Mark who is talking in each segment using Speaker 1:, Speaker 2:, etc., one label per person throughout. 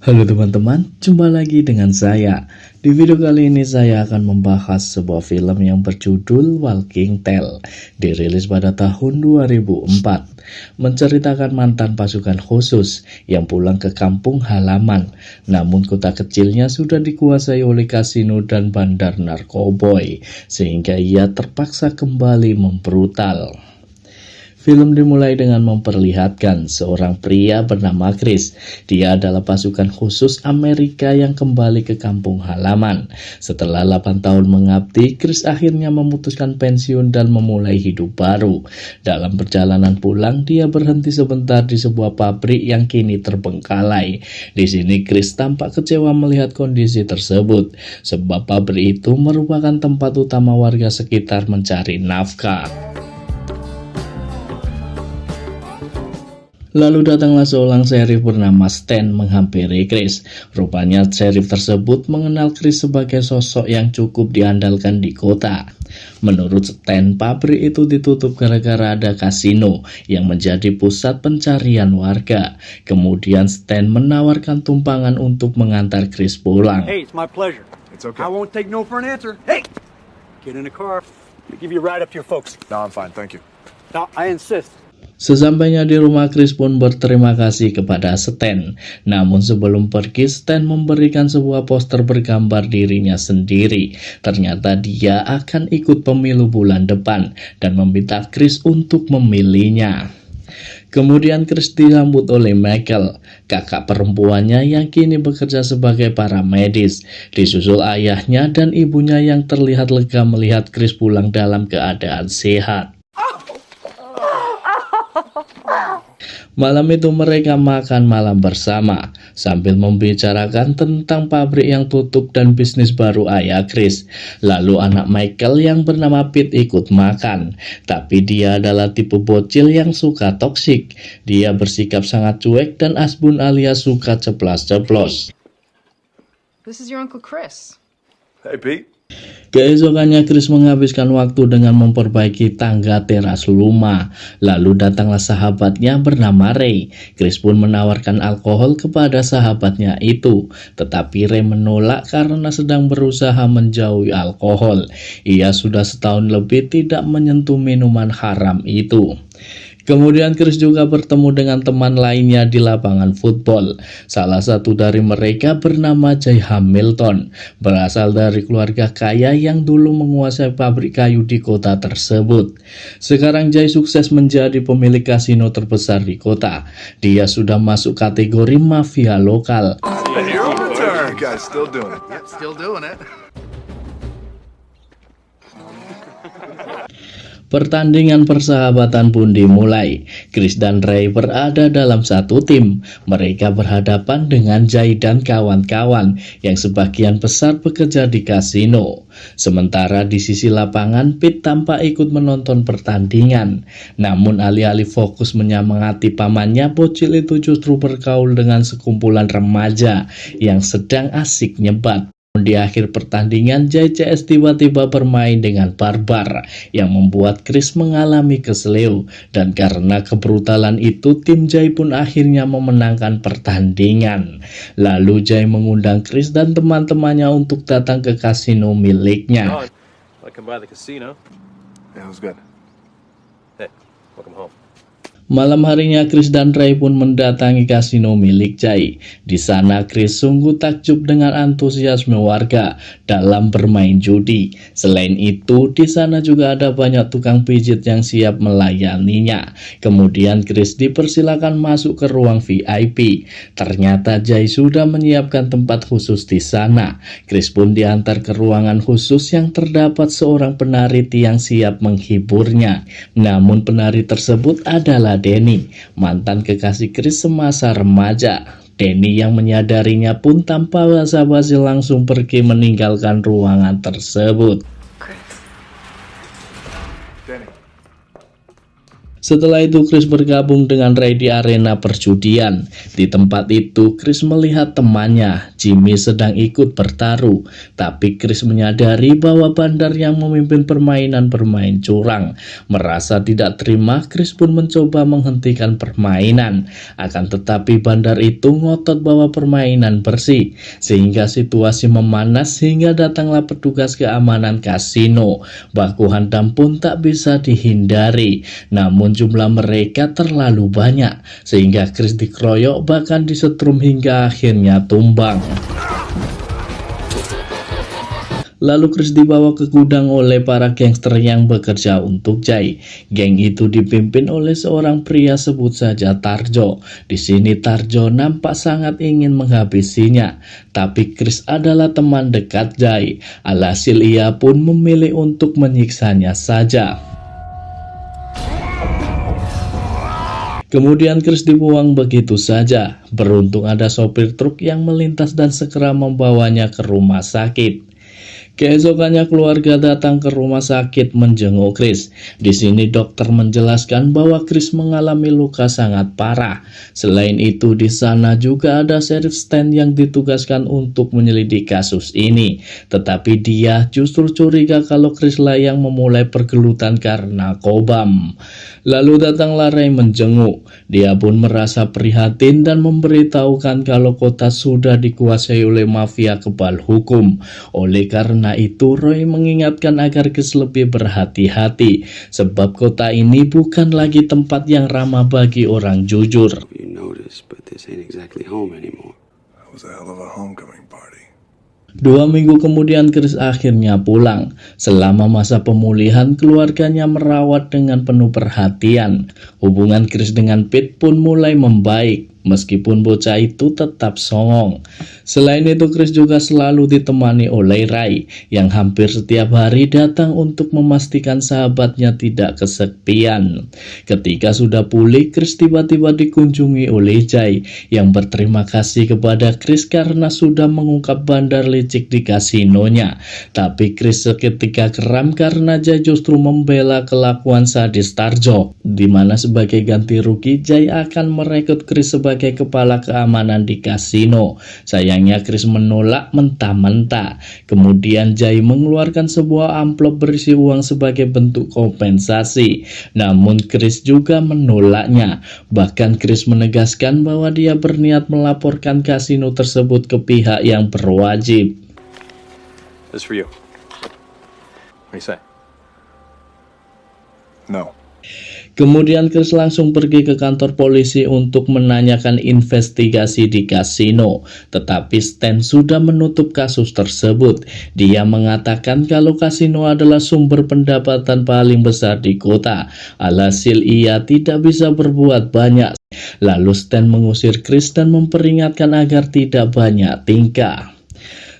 Speaker 1: Halo teman-teman, jumpa lagi dengan saya. Di video kali ini saya akan membahas sebuah film yang berjudul Walking Tale, dirilis pada tahun 2004, menceritakan mantan pasukan khusus yang pulang ke kampung halaman, namun kota kecilnya sudah dikuasai oleh kasino dan bandar narkoboy, sehingga ia terpaksa kembali membrutal. Film dimulai dengan memperlihatkan seorang pria bernama Chris. Dia adalah pasukan khusus Amerika yang kembali ke kampung halaman. Setelah 8 tahun mengabdi, Chris akhirnya memutuskan pensiun dan memulai hidup baru. Dalam perjalanan pulang, dia berhenti sebentar di sebuah pabrik yang kini terbengkalai. Di sini Chris tampak kecewa melihat kondisi tersebut, sebab pabrik itu merupakan tempat utama warga sekitar mencari nafkah. Lalu datanglah seorang sheriff bernama Stan menghampiri Chris. Rupanya sheriff tersebut mengenal Chris sebagai sosok yang cukup diandalkan di kota. Menurut Stan, pabrik itu ditutup gara-gara ada kasino yang menjadi pusat pencarian warga. Kemudian Stan menawarkan tumpangan untuk mengantar Chris pulang.
Speaker 2: Hey, it's my pleasure.
Speaker 3: It's okay.
Speaker 2: I won't take no for an answer. Hey, get in the car. I'll give you a ride up to your folks.
Speaker 3: No, I'm fine, thank you.
Speaker 2: Now, I insist.
Speaker 1: Sesampainya di rumah, Chris pun berterima kasih kepada Stan. Namun sebelum pergi, Stan memberikan sebuah poster bergambar dirinya sendiri. Ternyata dia akan ikut pemilu bulan depan dan meminta Chris untuk memilihnya. Kemudian Chris disambut oleh Michael, kakak perempuannya yang kini bekerja sebagai paramedis. Disusul ayahnya dan ibunya yang terlihat lega melihat Chris pulang dalam keadaan sehat. Malam itu mereka makan malam bersama sambil membicarakan tentang pabrik yang tutup dan bisnis baru ayah Chris. Lalu anak Michael yang bernama Pete ikut makan, tapi dia adalah tipe bocil yang suka toksik. Dia bersikap sangat cuek dan asbun alias suka ceplas-ceplos.
Speaker 4: This is your Uncle Chris.
Speaker 3: Hey, Pete.
Speaker 1: Keesokannya Chris menghabiskan waktu dengan memperbaiki tangga teras rumah. Lalu datanglah sahabatnya bernama Ray. Chris pun menawarkan alkohol kepada sahabatnya itu, tetapi Ray menolak karena sedang berusaha menjauhi alkohol. Ia sudah setahun lebih tidak menyentuh minuman haram itu. Kemudian Chris juga bertemu dengan teman lainnya di lapangan football. Salah satu dari mereka bernama Jay Hamilton, berasal dari keluarga kaya yang dulu menguasai pabrik kayu di kota tersebut. Sekarang Jay sukses menjadi pemilik kasino terbesar di kota. Dia sudah masuk kategori mafia lokal.
Speaker 3: Your return. You guys still doing it.
Speaker 5: Yep, still doing it.
Speaker 1: Pertandingan persahabatan pun dimulai. Chris dan Ray berada dalam satu tim. Mereka berhadapan dengan Jay dan kawan-kawan yang sebagian besar bekerja di kasino. Sementara di sisi lapangan, Pete tampak ikut menonton pertandingan. Namun alih-alih fokus menyemangati pamannya, bocil itu justru bergaul dengan sekumpulan remaja yang sedang asik nyebat. Di akhir pertandingan, Jay CS tiba-tiba bermain dengan barbar yang membuat Chris mengalami keseleo, dan karena kebrutalan itu tim Jay pun akhirnya memenangkan pertandingan. Lalu Jay mengundang Chris dan teman-temannya untuk datang ke kasino miliknya.
Speaker 6: Welcome by the casino.
Speaker 3: Yeah, it was good.
Speaker 6: Hey, welcome home.
Speaker 1: Malam harinya Chris dan Ray pun mendatangi kasino milik Jay. Di sana Chris sungguh takjub dengan antusiasme warga dalam bermain judi. Selain itu, di sana juga ada banyak tukang pijit yang siap melayaninya. Kemudian Chris dipersilakan masuk ke ruang VIP. Ternyata Jay sudah menyiapkan tempat khusus di sana. Chris pun diantar ke ruangan khusus yang terdapat seorang penari yang siap menghiburnya. Namun penari tersebut adalah Danny, mantan kekasih Chris semasa remaja. Danny yang menyadarinya pun tanpa basa-basi langsung pergi meninggalkan ruangan tersebut.
Speaker 3: Danny.
Speaker 1: Setelah itu Chris bergabung dengan Ray di arena perjudian. Di tempat itu Chris melihat temannya, Jimmy sedang ikut bertaruh. Tapi Chris menyadari bahwa Bandar yang memimpin permainan bermain curang. Merasa tidak terima, Chris pun mencoba menghentikan permainan. Akan tetapi Bandar itu ngotot bahwa permainan bersih, sehingga situasi memanas hingga datanglah petugas keamanan kasino. Baku hantam pun tak bisa dihindari. Namun jumlah mereka terlalu banyak, sehingga Chris dikeroyok bahkan disetrum hingga akhirnya tumbang. Lalu Chris dibawa ke gudang oleh para gangster yang bekerja untuk Jay. Geng itu dipimpin oleh seorang pria, sebut saja Tarjo. Di sini Tarjo nampak sangat ingin menghabisinya, tapi Chris adalah teman dekat Jay. Alhasil ia pun memilih untuk menyiksanya saja. Kemudian Chris dibuang begitu saja. Beruntung ada sopir truk yang melintas dan segera membawanya ke rumah sakit. Keesokannya keluarga datang ke rumah sakit menjenguk Chris. Di sini dokter menjelaskan bahwa Chris mengalami luka sangat parah. Selain itu di sana juga ada Sheriff Stan yang ditugaskan untuk menyelidiki kasus ini. Tetapi dia justru curiga kalau Chris lah yang memulai pergelutan karena kobam. Lalu datanglah Ray menjenguk. Dia pun merasa prihatin dan memberitahukan kalau kota sudah dikuasai oleh mafia kebal hukum. Oleh karena itu Roy mengingatkan agar Chris lebih berhati-hati, sebab kota ini bukan lagi tempat yang ramah bagi orang jujur.
Speaker 5: You notice, but this ain't exactly home anymore.
Speaker 3: That was a hell of a homecoming party.
Speaker 1: 2 minggu kemudian Chris akhirnya pulang. Selama masa pemulihan, keluarganya merawat dengan penuh perhatian. Hubungan Chris dengan Pete pun mulai membaik, meskipun bocah itu tetap songong. Selain itu Chris juga selalu ditemani oleh Ray, yang hampir setiap hari datang untuk memastikan sahabatnya tidak kesepian. Ketika sudah pulih, Chris tiba-tiba dikunjungi oleh Jay, yang berterima kasih kepada Chris karena sudah mengungkap bandar licik di kasinonya. Tapi Chris seketika geram karena Jay justru membela kelakuan sadis Tarjo, di mana sebagai ganti rugi Jay akan merekrut Chris sebagai kepala keamanan di kasino. Sayangnya Chris menolak mentah-mentah. Kemudian Jay mengeluarkan sebuah amplop berisi uang sebagai bentuk kompensasi. Namun Chris juga menolaknya. Bahkan Chris menegaskan bahwa dia berniat melaporkan kasino tersebut ke pihak yang berwajib.
Speaker 6: This is for you. What do you say?
Speaker 3: No.
Speaker 1: Kemudian Chris langsung pergi ke kantor polisi untuk menanyakan investigasi di kasino. Tetapi Stan sudah menutup kasus tersebut. Dia mengatakan kalau kasino adalah sumber pendapatan paling besar di kota. Alhasil ia tidak bisa berbuat banyak. Lalu Stan mengusir Chris dan memperingatkan agar tidak banyak tingkah.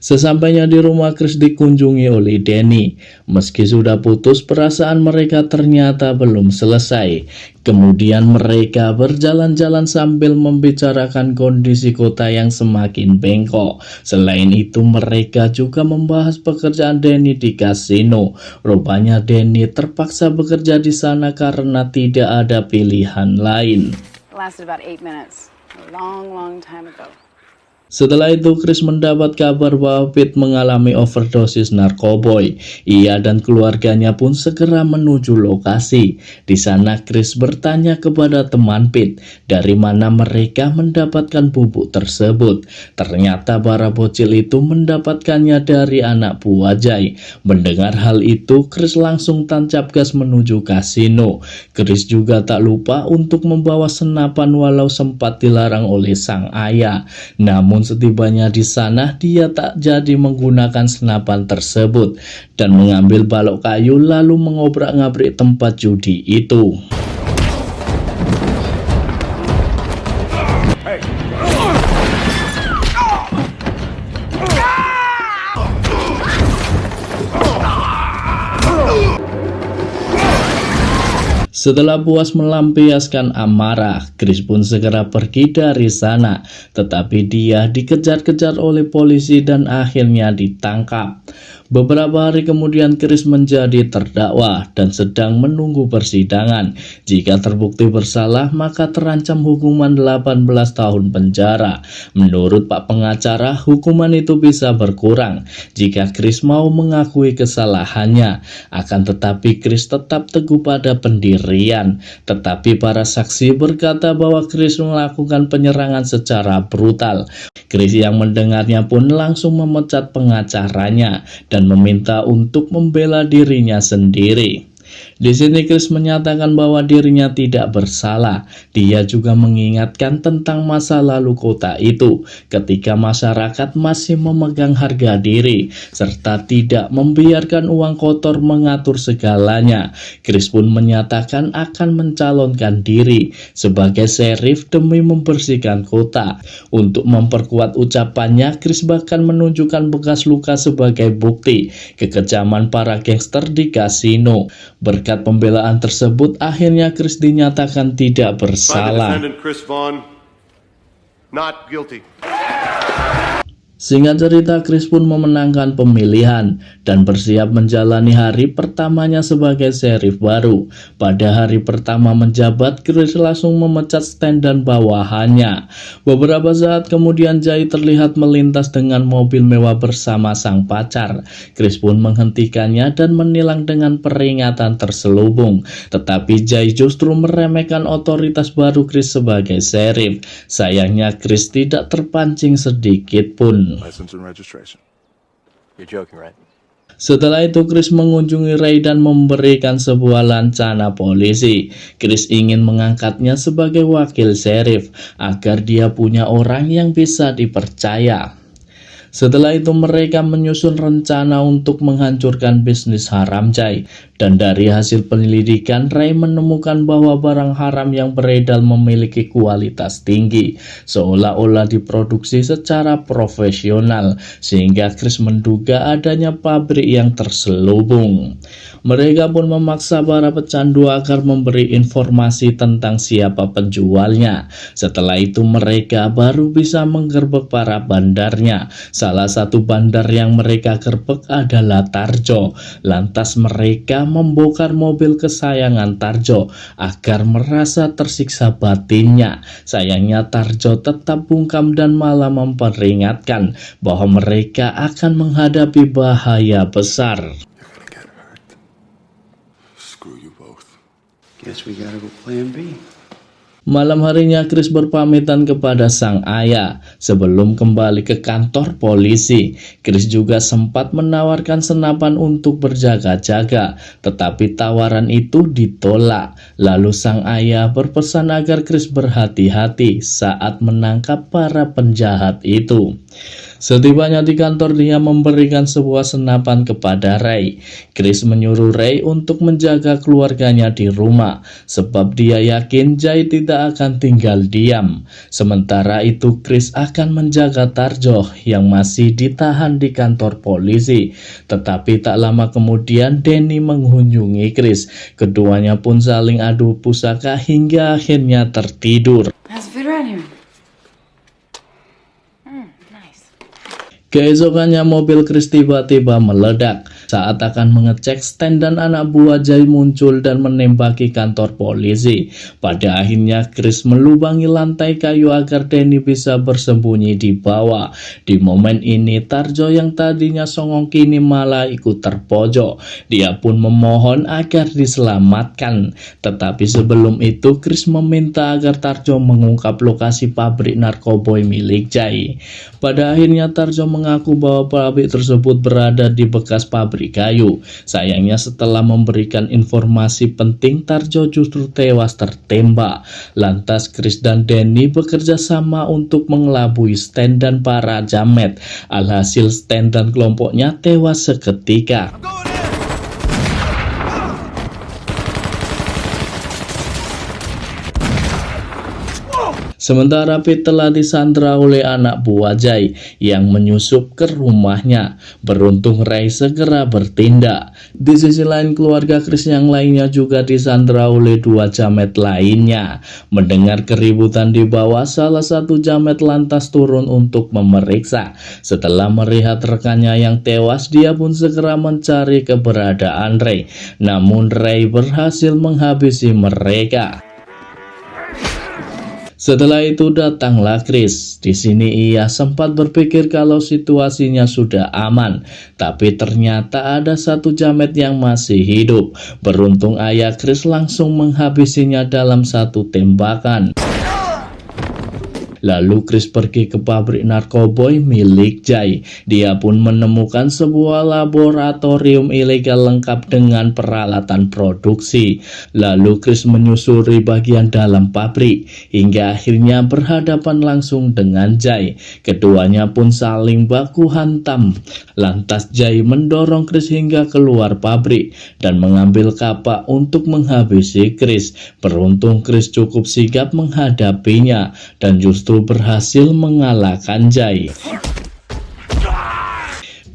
Speaker 1: Sesampainya di rumah, Chris dikunjungi oleh Danny. Meski sudah putus, perasaan mereka ternyata belum selesai. Kemudian mereka berjalan-jalan sambil membicarakan kondisi kota yang semakin bengkok. Selain itu mereka juga membahas pekerjaan Danny di kasino. Rupanya Danny terpaksa bekerja di sana karena tidak ada pilihan lain.
Speaker 7: It lasted about 8 minutes. A long time ago.
Speaker 1: Setelah itu Chris mendapat kabar bahwa Pete mengalami overdosis narkoboy. Ia dan keluarganya pun segera menuju lokasi. Di sana Chris bertanya kepada teman Pete dari mana mereka mendapatkan bubuk tersebut. Ternyata para bocil itu mendapatkannya dari anak buah Jay. Mendengar hal itu, Chris langsung tancap gas menuju kasino. Chris juga tak lupa untuk membawa senapan walau sempat dilarang oleh sang ayah. Namun setibanya di sana, dia tak jadi menggunakan senapan tersebut dan mengambil balok kayu lalu mengobrak-ngabrik tempat judi itu. Setelah puas melampiaskan amarah, Chris pun segera pergi dari sana. Tetapi dia dikejar-kejar oleh polisi dan akhirnya ditangkap. Beberapa hari kemudian Chris menjadi terdakwa dan sedang menunggu persidangan. Jika terbukti bersalah, maka terancam hukuman 18 tahun penjara. Menurut Pak pengacara, hukuman itu bisa berkurang jika Chris mau mengakui kesalahannya. Akan tetapi Chris tetap teguh pada pendirian. Tetapi para saksi berkata bahwa Chris melakukan penyerangan secara brutal. Chris yang mendengarnya pun langsung memecat pengacaranya dan meminta untuk membela dirinya sendiri. Di sini Chris menyatakan bahwa dirinya tidak bersalah. Dia juga mengingatkan tentang masa lalu kota itu ketika masyarakat masih memegang harga diri serta tidak membiarkan uang kotor mengatur segalanya. Chris pun menyatakan akan mencalonkan diri sebagai sheriff demi membersihkan kota. Untuk memperkuat ucapannya, Chris bahkan menunjukkan bekas luka sebagai bukti kekejaman para gangster di kasino. Berkat pembelaan tersebut, akhirnya Chris dinyatakan tidak
Speaker 8: By the
Speaker 1: bersalah.
Speaker 8: defendant, Chris Vaughn, not guilty.
Speaker 1: Singkat cerita, Chris pun memenangkan pemilihan dan bersiap menjalani hari pertamanya sebagai sheriff baru. Pada hari pertama menjabat, Chris langsung memecat stand dan bawahannya. Beberapa saat kemudian Jay terlihat melintas dengan mobil mewah bersama sang pacar. Chris pun menghentikannya dan menilang dengan peringatan terselubung. Tetapi Jay justru meremehkan otoritas baru Chris sebagai sheriff. Sayangnya Chris tidak terpancing sedikit pun.
Speaker 3: License and registration.
Speaker 6: You're joking, right?
Speaker 1: Setelah itu Chris mengunjungi Ray dan memberikan sebuah lancana polisi. Chris ingin mengangkatnya sebagai wakil sheriff agar dia punya orang yang bisa dipercaya. Setelah itu mereka menyusun rencana untuk menghancurkan bisnis haram Jay. Dan dari hasil penyelidikan, Ray menemukan bahwa barang haram yang beredar memiliki kualitas tinggi, seolah-olah diproduksi secara profesional, sehingga Chris menduga adanya pabrik yang terselubung. Mereka pun memaksa para pecandu agar memberi informasi tentang siapa penjualnya. Setelah itu mereka baru bisa menggerbek para bandarnya. Salah satu bandar yang mereka gerbek adalah Tarjo. Lantas mereka membongkar mobil kesayangan Tarjo agar merasa tersiksa batinnya. Sayangnya Tarjo tetap bungkam dan malah memperingatkan bahwa mereka akan menghadapi bahaya besar.
Speaker 3: You're gonna get hurt. Screw you both.
Speaker 5: Guess we gotta go plan B.
Speaker 1: Malam harinya Chris berpamitan kepada sang ayah sebelum kembali ke kantor polisi. Chris juga sempat menawarkan senapan untuk berjaga-jaga, tetapi tawaran itu ditolak. Lalu sang ayah berpesan agar Chris berhati-hati saat menangkap para penjahat itu. Setibanya di kantor, dia memberikan sebuah senapan kepada Ray. Chris menyuruh Ray untuk menjaga keluarganya di rumah, sebab dia yakin Jay tidak akan tinggal diam. Sementara itu Chris akan menjaga Tarjo yang masih ditahan di kantor polisi. Tetapi tak lama kemudian Danny mengunjungi Chris. Keduanya pun saling adu pusaka hingga akhirnya tertidur.
Speaker 7: How's the food around here? Nice.
Speaker 1: Keesokannya mobil Chris tiba-tiba meledak. Saat akan mengecek, stand dan anak buah Jay muncul dan menembaki kantor polisi. Pada akhirnya Chris melubangi lantai kayu agar Danny bisa bersembunyi di bawah. Di momen ini Tarjo yang tadinya songong kini malah ikut terpojok. Dia pun memohon agar diselamatkan. Tetapi sebelum itu Chris meminta agar Tarjo mengungkap lokasi pabrik narkoboy milik Jay. Pada akhirnya Tarjo mengaku bahwa pabrik tersebut berada di bekas pabrik kayu. Sayangnya setelah memberikan informasi penting, Tarjo justru tewas tertembak. Lantas Chris dan Danny bekerja sama untuk mengelabui Stan dan para jamet. Alhasil Stan dan kelompoknya tewas seketika. Sementara Pete telah disandra oleh anak buah Jay yang menyusup ke rumahnya. Beruntung Ray segera bertindak. Di sisi lain, keluarga Chris yang lainnya juga disandra oleh 2 jamet lainnya. Mendengar keributan di bawah, salah satu jamet lantas turun untuk memeriksa. Setelah melihat rekannya yang tewas, dia pun segera mencari keberadaan Ray. Namun Ray berhasil menghabisi mereka. Setelah itu datanglah Chris. Di sini ia sempat berpikir kalau situasinya sudah aman, tapi ternyata ada satu jamet yang masih hidup. Beruntung ayah Chris langsung menghabisinya dalam satu tembakan. Lalu Chris pergi ke pabrik narkoboy milik Jay. Dia pun menemukan sebuah laboratorium ilegal lengkap dengan peralatan produksi. Lalu Chris menyusuri bagian dalam pabrik hingga akhirnya berhadapan langsung dengan Jay. Keduanya pun saling baku hantam. Lantas Jay mendorong Chris hingga keluar pabrik dan mengambil kapak untuk menghabisi Chris. Beruntung Chris cukup sigap menghadapinya dan justru berhasil mengalahkan Jay.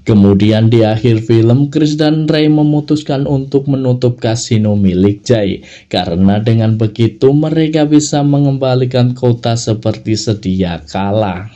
Speaker 1: Kemudian di akhir film, Chris dan Ray memutuskan untuk menutup kasino milik Jay, karena dengan begitu mereka bisa mengembalikan kota seperti sedia kala.